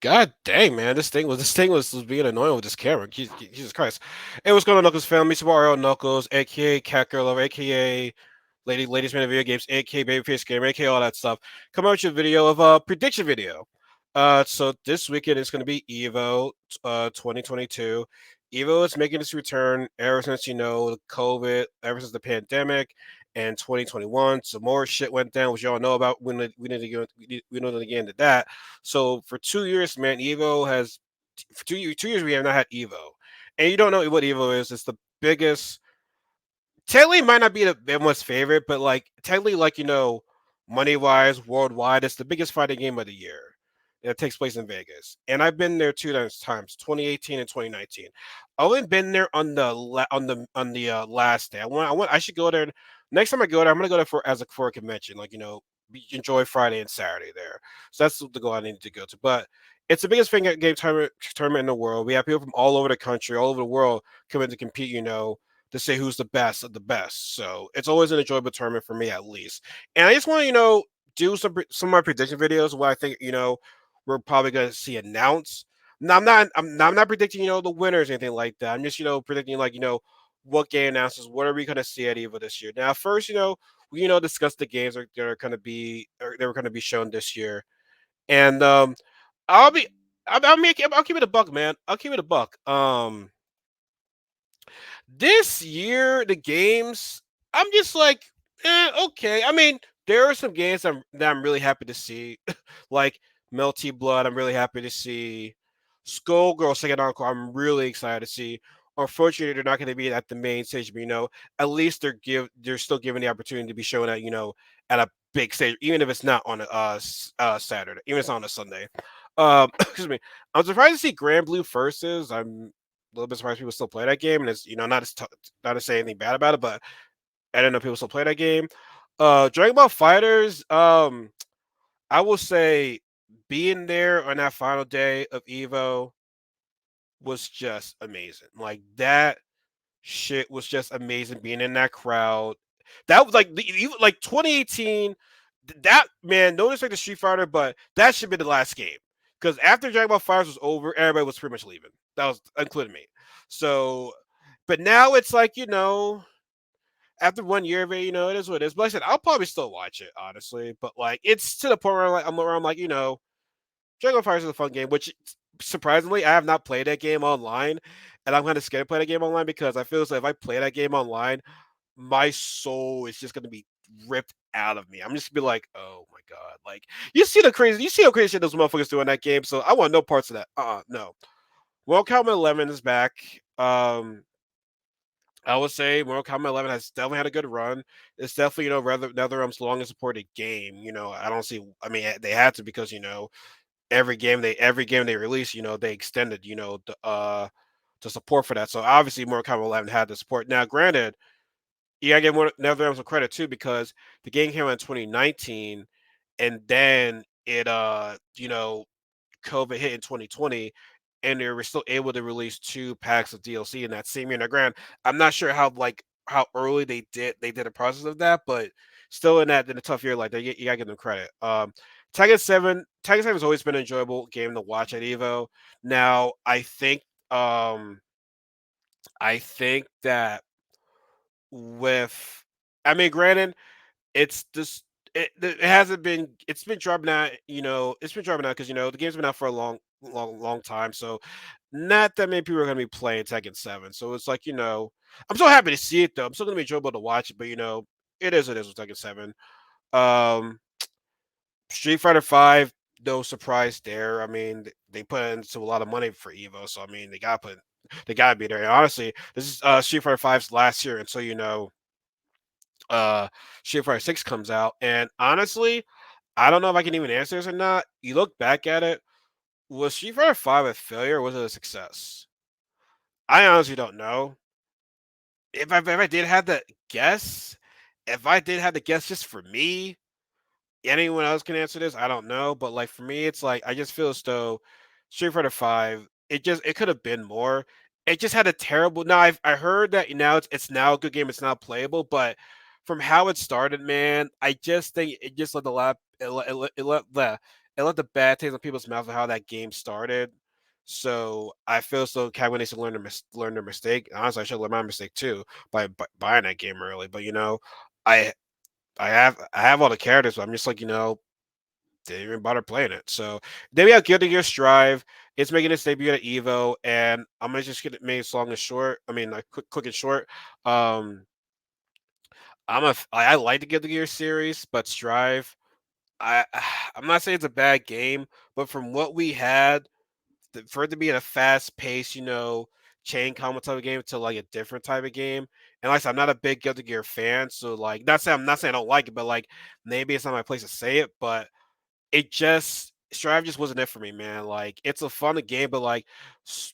God dang, man, this thing was being annoying with this camera. Jesus Christ. Hey, what's going on, Knuckles family? Super Mario Knuckles, aka Cat Girl Lover, aka Ladies Man of Video Games, aka Babyface Gamer, aka all that stuff. Come out with your video of a prediction video. So this weekend is gonna be EVO 2022. EVO is making its return ever since the COVID, ever since the pandemic and 2021. Some more shit went down, which y'all know about. We know to get into that. So for 2 years, man, Evo has for 2 years we have not had Evo, and you don't know what Evo is. It's the biggest. Technically, it might not be the everyone's favorite, but like technically, like money wise, worldwide, it's the biggest fighting game of the year. It takes place in Vegas, and I've been there two times, 2018 and 2019. I've only been there on the last day. I should go there next time I go there. I'm gonna go there for a convention, like enjoy Friday and Saturday there. So that's the goal I need to go to. But it's the biggest finger game tournament in the world. We have people from all over the country, all over the world, come in to compete. To say who's the best of the best. So it's always an enjoyable tournament for me, at least. And I just want to do some of my prediction videos. What I think we're probably going to see announced. Now I'm not predicting the winners or anything like that. I'm just predicting like what game announces. What are we going to see at EVO this year? Now first we discuss the games that are going to be or that were going to be shown this year. And I'll be I'll keep it a buck, man. I'll keep it a buck. This year, the games, I'm just like, okay. I mean, there are some games that I'm really happy to see, like Melty Blood. I'm really happy to see Skullgirl Second Encore. I'm really excited to see. Unfortunately, they're not going to be at the main stage, but at least they're still given the opportunity to be shown at a big stage, even if it's not on a Saturday, even if it's on a Sunday. Excuse me. I'm surprised to see Grand Blue Versus. I'm a little bit surprised people still play that game, and it's not to say anything bad about it, but I don't know people still play that game. Dragon Ball Fighters, I will say being there on that final day of Evo was just amazing. Like that shit was just amazing. Being in that crowd, that was like 2018. That man, no disrespect to Street Fighter, but that should be the last game because after Dragon Ball Fighters was over, everybody was pretty much leaving. That was including me. So, but now it's like after 1 year of it, it is what it is. But like I said, I'll probably still watch it honestly. But like, it's to the point where I'm like, Dragon Ball Fighters is a fun game, which surprisingly I have not played that game online, and I'm kind of scared to play that game online because I feel as if I play that game online, my soul is just gonna be ripped out of me. I'm just gonna be like, oh my god, like you see how crazy shit those motherfuckers do in that game. So I want no parts of that. No. Mortal Kombat 11 is back. I would say Mortal Kombat 11 has definitely had a good run. It's definitely rather NetherRealm's longest supported game. I don't see. I mean, they had to because every game they release, they extended the support for that. So obviously Mortal Kombat 11 had the support. Now, granted, you gotta give NetherRealm some credit too because the game came out in 2019, and then COVID hit in 2020, and they were still able to release two packs of DLC in that same year. Now, granted, I'm not sure how early they did the process of that, but still in a tough year like that, you gotta give them credit. Tekken 7 has always been an enjoyable game to watch at Evo. Now, um I think that with I mean, granted, it's just it hasn't been it's been dropping out, it's been dropping out because the game's been out for a long time. So not that many people are gonna be playing Tekken 7. So it's like, I'm so happy to see it though. I'm still gonna be enjoyable to watch it, but it is what it is with Tekken 7. Um Street Fighter 5, no surprise there. I mean, they put into a lot of money for Evo, so I mean they gotta be there. And honestly, this is Street Fighter 5's last year, and so uh Street Fighter 6 comes out. And honestly, I don't know if I can even answer this or not. You look back at it, was Street Fighter 5 a failure or was it a success? I honestly don't know. If I did have to guess, if I did have to guess just for me, anyone else can answer this. I don't know, but like for me, it's like I just feel as though Street Fighter 5, it could have been more. It just had a terrible. Now I heard that now it's now a good game. It's now playable, but from how it started, man, I just think it just let the lap it let it left a bad taste in people's mouth of how that game started. So I feel so Capcom needs to learn their mistake. Honestly, I should learn my mistake too by buying that game early. But I I have all the characters, but I'm just like didn't even bother playing it. So then we have Guilty Gear Strive. It's making its debut at EVO, and I'm gonna just get it made long and short. I mean, like quick and short. Um, I like the Guilty Gear series, but Strive, I I'm not saying it's a bad game, but from what we had, for it to be in a fast paced, chain combat type of game to like a different type of game. And like I said, I'm not a big Guilty Gear fan, so like not saying I don't like it, but like maybe it's not my place to say it, but it just Strive just wasn't it for me, man. Like it's a fun game, but like s-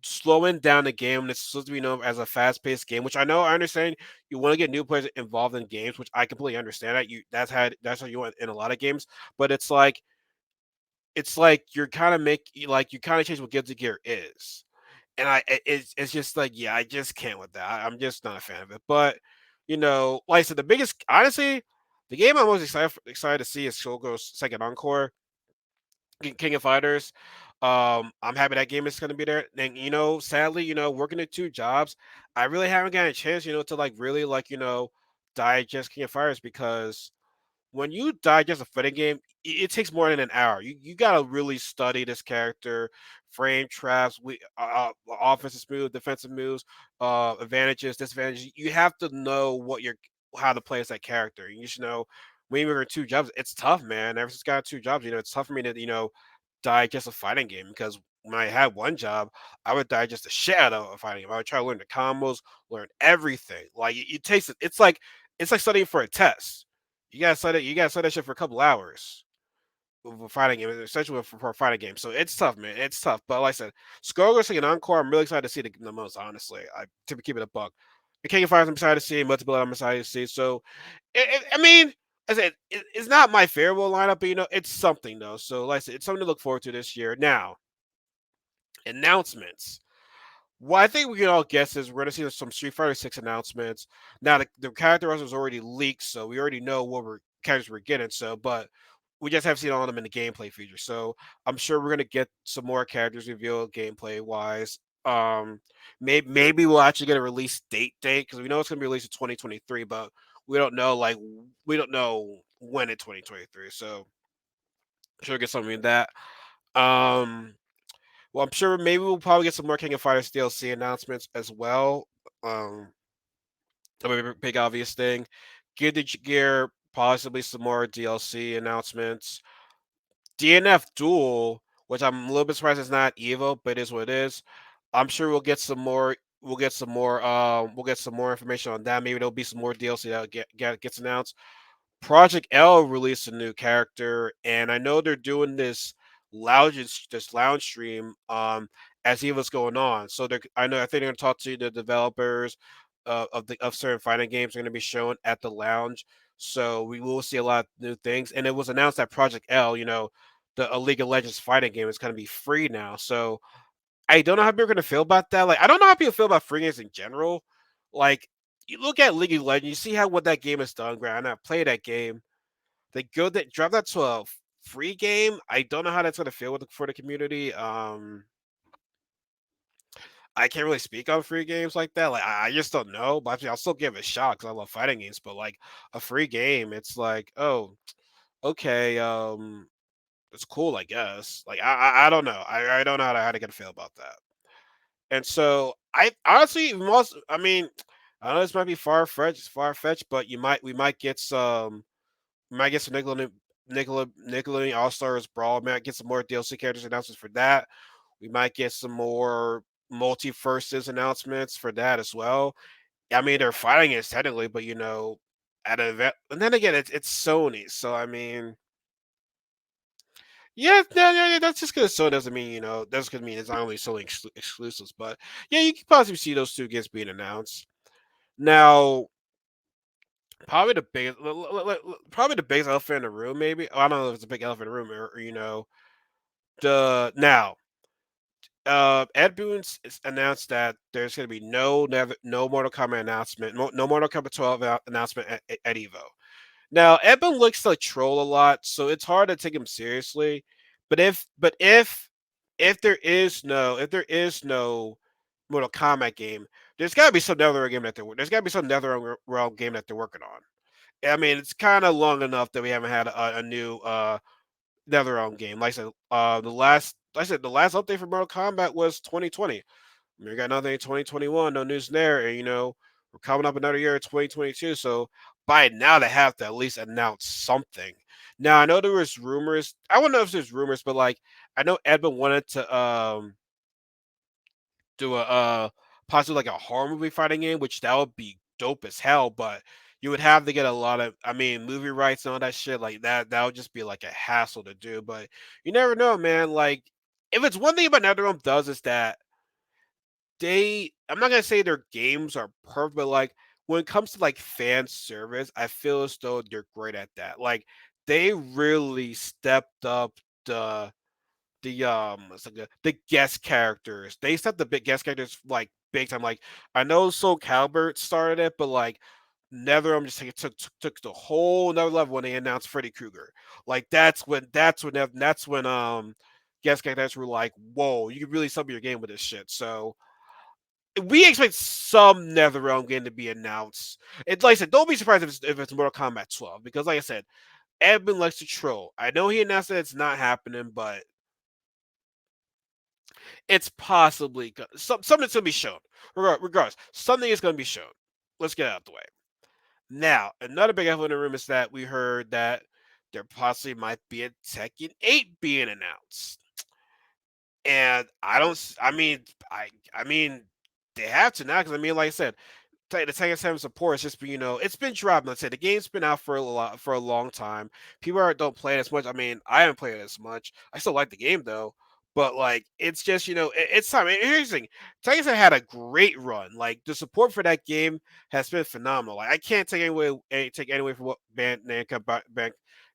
slowing down the game, and it's supposed to be known as a fast-paced game, which I understand you want to get new players involved in games, which I completely understand that that's how you want in a lot of games, but it's like you're kind of you kind of change what Guilty Gear is, and it's just like yeah, I just can't with that. I'm just not a fan of it, but like I said, the biggest honestly, the game I'm most excited to see is Shogo's second encore. King of Fighters. I'm happy that game is going to be there. And sadly, working at two jobs, I really haven't gotten a chance, to like really digest King of Fighters because when you digest a fighting game, it takes more than an hour. You gotta really study this character, frame traps, offensive moves, defensive moves, advantages, disadvantages. You have to know how to play as that character. You should know when you're in two jobs. It's tough, man. Ever since I got two jobs, it's tough for me to digest a fighting game because when I had one job, I would digest the shit out of a fighting game. I would try to learn the combos, learn everything. Like it takes it. It's like studying for a test. You gotta study that shit for a couple hours for fighting game, essentially for a fighting game. So it's tough, man. It's tough. But like I said, Skullgirls taking Encore, I'm really excited to see the most, honestly. To keep it a buck. The King of Fighters, I'm excited to see. Multiple, I'm excited to see. So, I mean, I said it's not my favorite lineup, but it's something though. So, like I said, it's something to look forward to this year. Now, announcements. What I think we can all guess is we're gonna see some Street Fighter 6 announcements. Now the character roster was already leaked, so we already know what characters we're getting. So, but we just haven't seen all of them in the gameplay feature. So I'm sure we're gonna get some more characters revealed gameplay wise. Maybe we'll actually get a release date because we know it's gonna be released in 2023, but we don't know when in 2023. So sure get something in that. Um, well, I'm sure maybe we'll probably get some more King of Fighters DLC announcements as well. Um, that'll be a big obvious thing. Guilty Gear, possibly some more DLC announcements. DNF Duel, which I'm a little bit surprised it's not EVO, but it is what it is. I'm sure we'll get some more. We'll get some more. We'll get some more information on that. Maybe there'll be some more DLC that gets announced. Project L released a new character, and I know they're doing this lounge stream as he was going on. So I think they're gonna talk to the developers of certain fighting games are gonna be shown at the lounge. So we will see a lot of new things. And it was announced that Project L, the a League of Legends fighting game is gonna be free now. So I don't know how people are gonna feel about that. Like I don't know how people feel about free games in general. Like you look at League of Legends, you see how what that game has done. Grant, I play that game. They go that drop that to a free game. I don't know how that's gonna feel for the community. I can't really speak on free games like that. Like I just don't know. But I'll still give it a shot because I love fighting games. But like a free game, it's like, oh, okay, it's cool, I guess. Like I don't know. I don't know how to get a feel about that. And so I honestly most I mean, I know this might be far fetched, but we might get some Nickelodeon All Stars Brawl. We might get some more DLC characters announcements for that. We might get some more multiverses announcements for that as well. I mean, they're fighting it technically, but at an event, and then again, it's Sony, so I mean, yeah, yeah, that's just because Sony doesn't mean that's gonna mean it's not only Sony exclusives, but yeah, you can possibly see those two games being announced. Now, probably the biggest, probably the biggest elephant in the room, maybe. I don't know if it's a big elephant in the room or the now. Ed announced that there's going to be no Mortal Kombat announcement, no Mortal Kombat 12 announcement at EVO. Now, Edmund looks to troll a lot, so it's hard to take him seriously. But if there is no Mortal Kombat game, there's got to be some NetherRealm game that there's got to be some NetherRealm game that they're working on. I mean, it's kind of long enough that we haven't had a new NetherRealm game. The last update for Mortal Kombat was 2020. We got nothing in 2021, no news there, and we're coming up another year, 2022. So by now they have to at least announce something. Now I know there was rumors. I don't know if there's rumors, but like I know Edmund wanted to do a possibly like a horror movie fighting game, which that would be dope as hell. But you would have to get a lot of, I mean, movie rights and all that shit like that. That would just be like a hassle to do. But you never know, man. Like if it's one thing about NetherRealm does is that I'm not gonna say their games are perfect, but like when it comes to like fan service, I feel as though they're great at that. Like they really stepped up the it's like the guest characters. They stepped the big guest characters like big time. Like I know Soul Calibur started it, but like NetherRealm just took the whole another level when they announced Freddy Krueger. Like that's when guest characters were like, whoa, you can really sub your game with this shit. So we expect some NetherRealm game to be announced. It's like I said, don't be surprised if it's Mortal Kombat 12 because, like I said, Edmund likes to troll. I know he announced that it's not happening, but it's possibly something's going to be shown. Regardless, something is going to be shown. Let's get out of the way. Now, another big elephant in the room is that we heard that there possibly might be a Tekken 8 being announced. And I don't. I mean, they have to now because I mean, like I said, the Tekken 7 support is just it's been dropped. Let's say the game's been out for a long time. People don't play it as much. I mean, I haven't played it as much. I still like the game though, but like it's just it's time. And here's the thing: Tekken 7 had a great run. Like the support for that game has been phenomenal. Like I can't take any away from what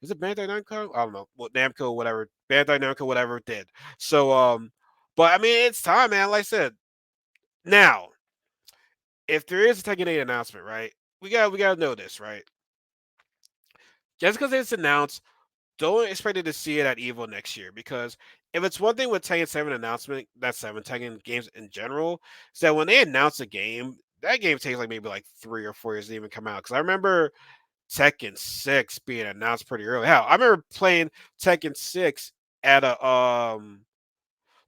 is it Bandai Namco? I don't know what Namco whatever Bandai Namco whatever did. So but I mean it's time, man. Like I said, now if there is a Tekken 8 announcement, right? We gotta know this, right? Just because it's announced, don't expect it to see it at EVO next year. Because if it's one thing with Tekken 7 announcement, that's seven Tekken games in general, is that when they announce a game, that game takes like maybe like 3 or 4 years to even come out. Because I remember Tekken 6 being announced pretty early. Hell, I remember playing Tekken 6 at a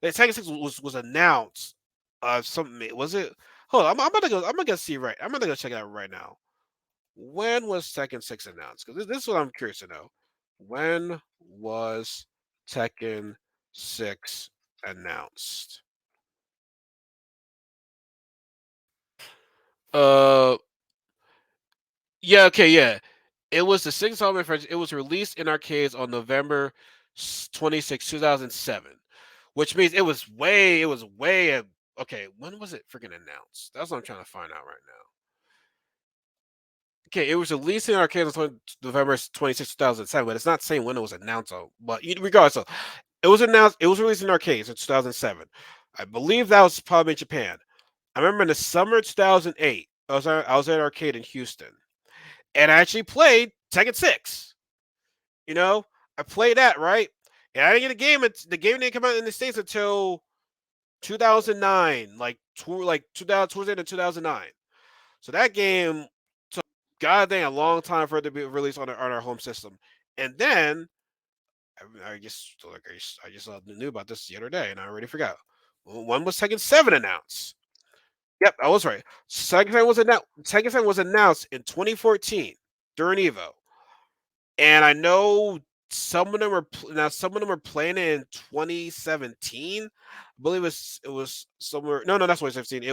the Tekken 6 was announced. Something was it? Hold on, I'm about to go. I'm gonna see right. I'm gonna go check it out right now. When was Tekken 6 announced? Because this is what I'm curious to know. When was Tekken 6 announced? Uh, yeah, okay, yeah. It was the sixth installment franchise. It was released in arcades on November 26, 2007, which means it was way. Okay, when was it freaking announced? That's what I'm trying to find out right now. Okay, it was released in arcades on November 26, 2007, but it's not saying when it was announced. But regardless, it was announced. It was released in arcades in 2007. I believe that was probably in Japan. I remember in the summer of 2008, I was at an arcade in Houston, and I actually played Tekken 6. You know, I played that right, and I didn't get a game. The game didn't come out in the states until 2009, like 2000 towards the end of 2009. So that game took goddamn a long time for it to be released on our home system, and then I just knew about this the other day, and I already forgot. When was Tekken 7 announced? Yep, I was right. Tekken 7 was announced in 2014 during EVO, and I know some of them were playing it in 2017. I believe it was somewhere. No, that's 2017.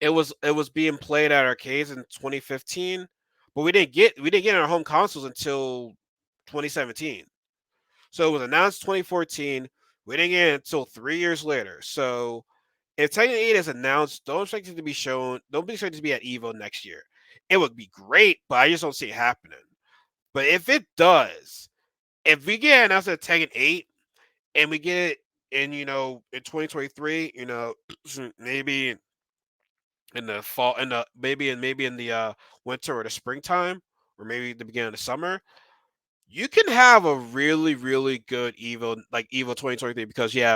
It was being played at arcades in 2015, but we didn't get our home consoles until 2017. So it was announced 2014. We didn't get it until 3 years later. So if Tekken 8 is announced, don't expect it to be shown. Don't be expected to be at EVO next year. It would be great, but I just don't see it happening. But if it does, if we get announced at Tekken 8 and we get it in 2023, maybe in the fall, in the maybe in the winter or the springtime, or maybe the beginning of the summer, you can have a really good Evo, like Evo 2023, because you'll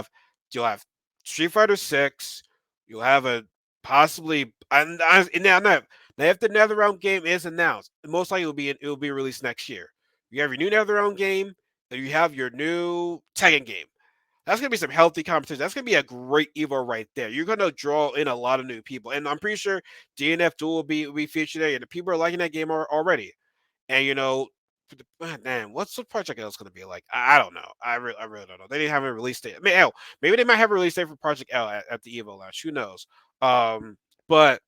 have Street Fighter 6, you'll have a possibly, and now if the NetherRealm game is announced, most likely it will be released next year. You have your new NetherRealm game, and you have your new Tekken game. That's gonna be some healthy competition. That's gonna be a great Evo right there. You're gonna draw in a lot of new people, and I'm pretty sure DNF Duel will be featured there, and the people are liking that game already. And man, what's the Project L is going to be like? I don't know. I really don't know. They didn't have a release date. I mean, hell, maybe they might have a release date for Project L at the Evo launch. Who knows? But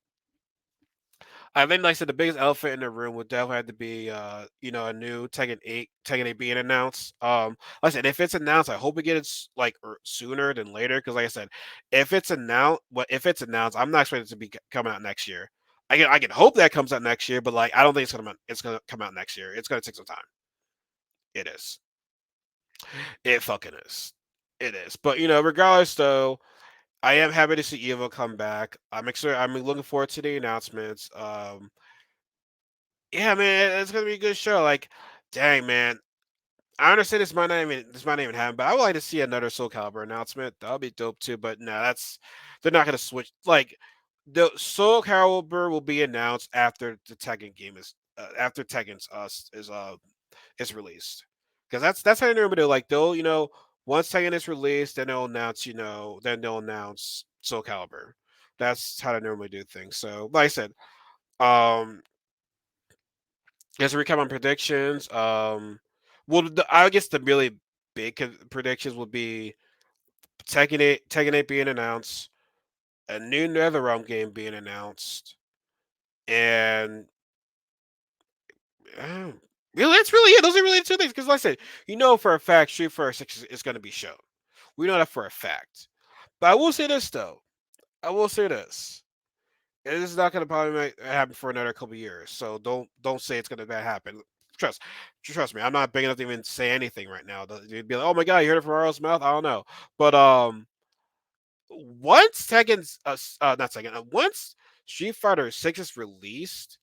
I think, like I said, the biggest elephant in the room would definitely have to be, a new Tekken 8 being announced. Like I said, if it's announced, I hope it gets like sooner than later. Because, like I said, if it's announced, I'm not expecting it to be coming out next year. I can hope that comes out next year, but like I don't think it's gonna come out next year. It's gonna take some time. It is. It fucking is. It is. But regardless though, I am happy to see Evo come back. I'm excited. I'm looking forward to the announcements. Yeah, man, it's gonna be a good show. Like, dang, man, I understand this might not even happen, but I would like to see another Soul Calibur announcement. That would be dope too. But no, they're not gonna switch. Like, the Soul Calibur will be announced after the Tekken game after Tekken's is released, because that's how they normally do. Like, once Tekken is released, then they'll announce Soul Calibur. That's how they normally do things. So, like I said, um, as a recap on predictions, well, I guess the really big predictions would be Tekken 8 being announced, a new NetherRealm game being announced, and uh, really, that's really it. Those are really the two things. Because, like I said, for a fact, Street Fighter 6 is going to be shown. We know that for a fact. But I will say this though. I will say this. This is not going to probably happen for another couple years. So don't say it's going to happen. Trust trust me. I'm not big enough to even say anything right now. You'd be like, oh my god, you heard it from Arl's mouth. I don't know. But once Tekken's not Tekken, once Street Fighter 6 is released,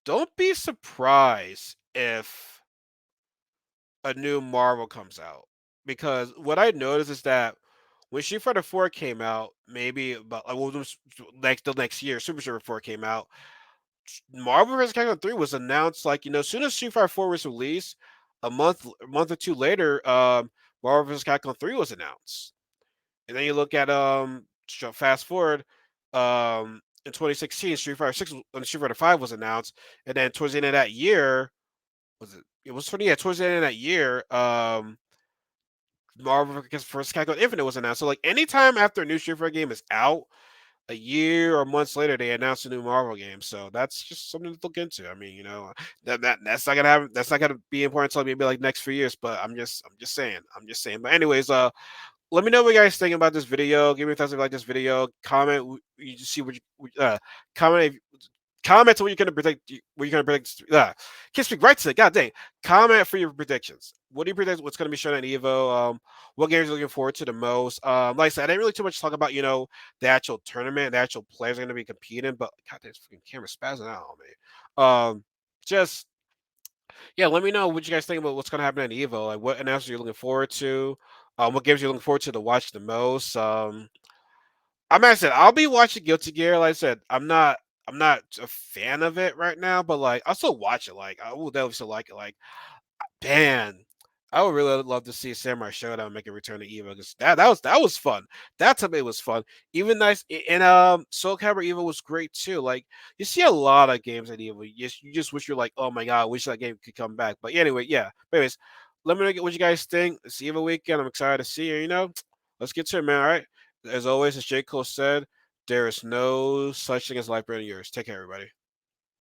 don't be surprised if a new Marvel comes out. Because what I noticed is that when Street Fighter 4 came out, maybe about the next year, Super Street Fighter 4 came out, Marvel vs. Capcom 3 was announced, like, as soon as Street Fighter 4 was released, a month or two later, Marvel vs. Capcom 3 was announced. And then you look at fast forward, in 2016, Street Fighter 6 and Street Fighter 5 was announced, and then towards the end of that year, was it? It was funny, yeah. Towards the end of that year, Marvel vs. Capcom Infinite was announced. So, like, anytime after a new Street Fighter game is out, a year or months later, they announced a new Marvel game. So that's just something to look into. I mean, that's not gonna have that's not gonna be important until maybe like next few years. But I'm just saying. I'm just saying. But anyways, let me know what you guys think about this video. Give me a thumbs up if you like this video. Comment. You just see what comment. Comment on what you're gonna predict. What you're gonna predict. Can't speak right to it. God dang. Comment for your predictions. What do you predict? What's gonna be shown at Evo? What games are you looking forward to the most? Like I said, I didn't really too much talk about the actual tournament, the actual players are gonna be competing. But God, this freaking camera spazzing out on me. Just yeah, let me know what you guys think about what's gonna happen at Evo. Like, what announcements you're looking forward to. What games you're looking forward to watch the most. I said I'll be watching Guilty Gear. Like I said, I'm not a fan of it right now, but like I'll still watch it. Like, I will definitely still like it. Like, man, I would really love to see Samurai Showdown make a return to Evo, because that was fun. That to me was fun. Even nice, and Soul Calibur Evo was great too. Like, you see a lot of games at Evo. You just wish you're like, oh my god, I wish that game could come back. But anyway, yeah. But anyways, let me know what you guys think. It's Evo weekend. I'm excited to see you. Let's get to it, man. All right. As always, as J. Cole said, there is no such thing as life better than yours. Take care, everybody.